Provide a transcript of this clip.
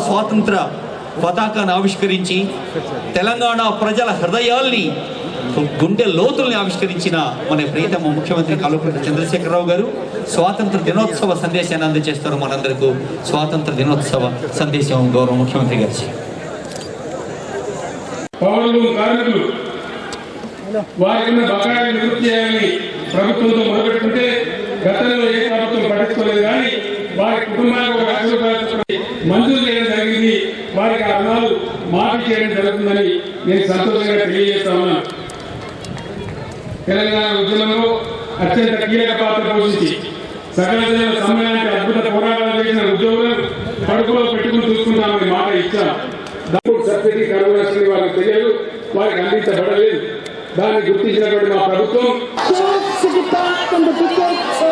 స్వాతంత్ర పతాకాన్ని ఆవిష్కరించి తెలంగాణ ప్రజల హృదయాల్ని గుండె లోతుల్ని ఆవిష్కరించిన మన ప్రియతమ ముఖ్యమంత్రి కల్వకుంట్ల చంద్రశేఖరరావు గారు స్వాతంత్ర దినోత్సవ సందేశాన్ని అందజేస్తారు. మనందరికీ స్వాతంత్ర దినోత్సవ సందేశం గౌరవ ముఖ్యమంత్రి గారు. పౌరులు కార్మికులు వారికున్న బకాయిలు నివృత్తి చేయాలని ప్రభుత్వంతో మొదలుపెట్టుకుంటే గతంలో ఏ ప్రభుత్వం పట్టించుకోలేదు. కానీ వారి కుటుంబాలకు ₹1,00,000 మంజూరు చేయడం జరిగింది. వారికి ఆ రుణాలు మాఫీ చేయడం జరుగుతుందని నేను సంతోషంగా తెలియజేస్తా ఉన్నాను. తెలంగాణ ఉద్యమంలో అత్యంత కీలక పాత్ర పోషించి సకల జనుల సమ్మెలాంటి అద్భుత పోరాటాలు చేసిన ఉద్యోగులను కడుపులో పెట్టుకుని చూసుకుంటామని మాట ఇచ్చాం. సబ్సిడీ కరువు నష్టం వారికి తెలియదు, వారికి అందించబడలేదు. దాన్ని గుర్తించినటువంటి మా ప్రభుత్వం ఇంత అద్భుతమైన